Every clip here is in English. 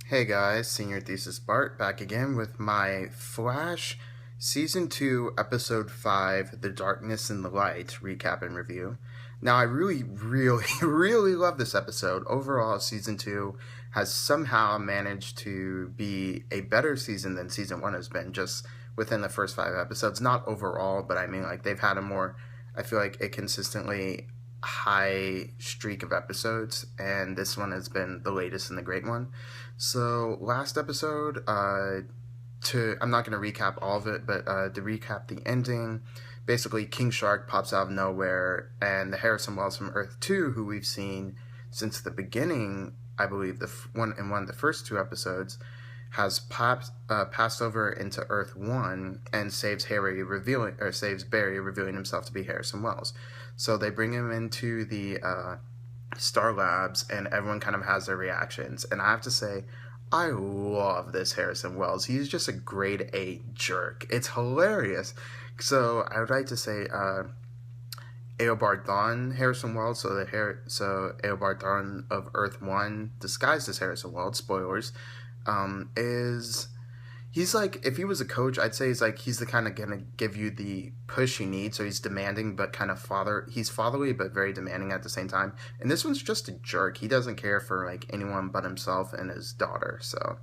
Hey guys, Senior Thesis Bart back again with my Flash Season 2, Episode 5, The Darkness and the Light recap and review. Now, I really love this episode. Overall, Season 2 has somehow managed to be a better season than Season 1 has been, just within the first 5 episodes. Not overall, but I mean, like, they've had I feel like, a consistently high streak of episodes, and this one has been the latest and the great one. So last episode, I'm not going to recap all of it, but to recap the ending, basically King Shark pops out of nowhere, and the Harrison Wells from Earth 2, who we've seen since the beginning, I believe one of the first 2 episodes, has passed over into Earth 1 and saves Barry, revealing himself to be Harrison Wells. So they bring him into the Star Labs, and everyone kind of has their reactions. And I have to say, I love this Harrison Wells. He's just a grade A jerk. It's hilarious. So I would like to say Eobard Thawne Harrison Wells, so Eobard Thawne of Earth 1, disguised as Harrison Wells, spoilers, is... He's like, if he was a coach, I'd say he's the kind of gonna give you the push you need. So he's demanding, but he's fatherly, but very demanding at the same time. And this one's just a jerk. He doesn't care for like anyone but himself and his daughter. So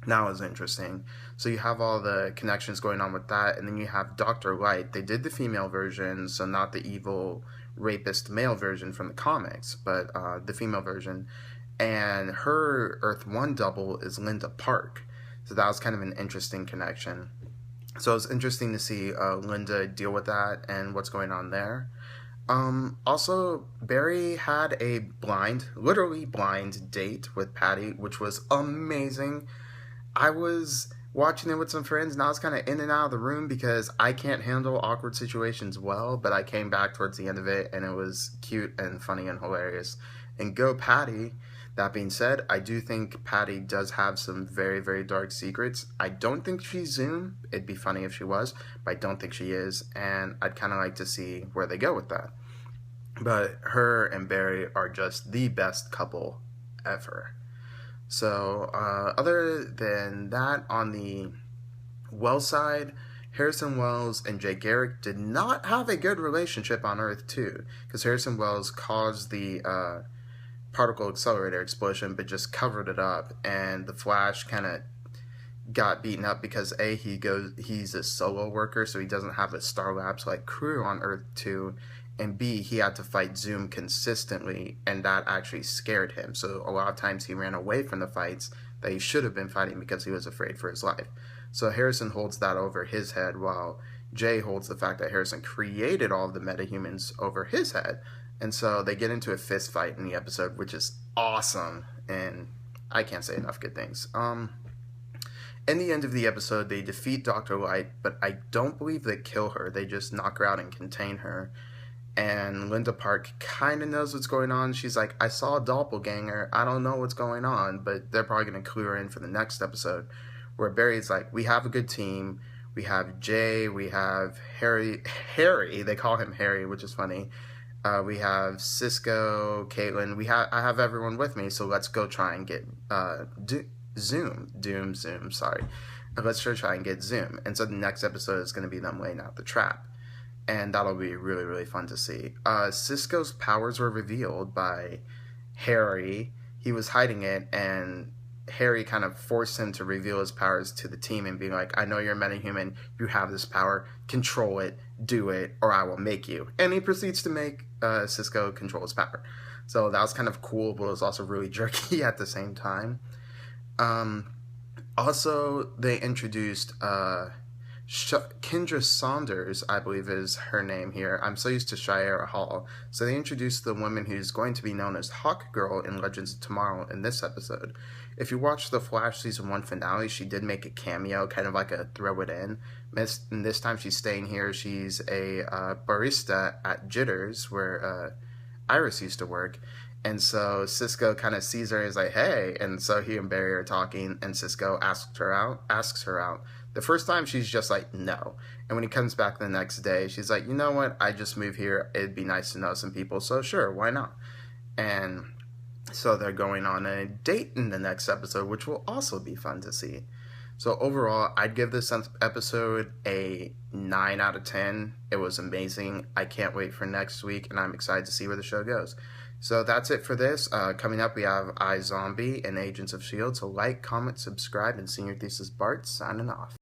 that was interesting. So you have all the connections going on with that. And then you have Dr. Light. They did the female version, so not the evil rapist male version from the comics, but the female version. And her Earth 1 double is Linda Park. So that was kind of an interesting connection. So it was interesting to see Linda deal with that and what's going on there. Also, Barry had a literally blind date with Patty, which was amazing. I was watching it with some friends, and I was kind of in and out of the room because I can't handle awkward situations well, but I came back towards the end of it, and it was cute and funny and hilarious. And go Patty! That being said, I do think Patty does have some very, very dark secrets. I don't think she's Zoom. It'd be funny if she was, but I don't think she is, and I'd kind of like to see where they go with that. But her and Barry are just the best couple ever. So, other than that, on the Wells side, Harrison Wells and Jay Garrick did not have a good relationship on Earth 2, because Harrison Wells caused the particle accelerator explosion, but just covered it up, and the Flash kind of got beaten up because he's a solo worker, so he doesn't have a Star Labs like crew on Earth 2, and B, he had to fight Zoom consistently, and that actually scared him. So a lot of times he ran away from the fights that he should have been fighting because he was afraid for his life. So Harrison holds that over his head, while Jay holds the fact that Harrison created all of the metahumans over his head. And so they get into a fist fight in the episode, which is awesome, and I can't say enough good things. In the end of the episode, they defeat Dr. Light, but I don't believe they kill her. They just knock her out and contain her. And Linda Park kind of knows what's going on. She's like, I saw a doppelganger. I don't know what's going on, but they're probably going to clue her in for the next episode, where Barry's like, we have a good team. We have Jay. We have Harry. They call him Harry, which is funny. We have Cisco, Caitlin. I have everyone with me, so let's go try and get Zoom. Sorry, let's try and get Zoom. And so the next episode is going to be them laying out the trap, and that'll be really, really fun to see. Cisco's powers were revealed by Harry. He was hiding it, and Harry kind of forced him to reveal his powers to the team and being like, I know you're a metahuman, you have this power, control it, do it, or I will make you. And he proceeds to make Cisco control his power. So that was kind of cool, but it was also really jerky at the same time. Also, they introduced Kendra Saunders, I believe is her name here. I'm so used to Shayera Hall. So they introduced the woman who's going to be known as Hawk Girl in Legends of Tomorrow in this episode. If you watch the Flash Season 1 finale, she did make a cameo, kind of like a throw it in. And this time she's staying here. She's a barista at Jitters, where Iris used to work. And so Cisco kind of sees her and is like, hey. And so he and Barry are talking, and Cisco asks her out. The first time she's just like, no. And when he comes back the next day, she's like, you know what? I just moved here. It'd be nice to know some people. So sure, why not? And So they're going on a date in the next episode, which will also be fun to see. So overall, I'd give this episode a 9 out of 10. It was amazing. I can't wait for next week, and I'm excited to see where the show goes. So that's it for this. Coming up, we have iZombie and Agents of S.H.I.E.L.D. So like, comment, subscribe, and Senior Thesis Bart signing off.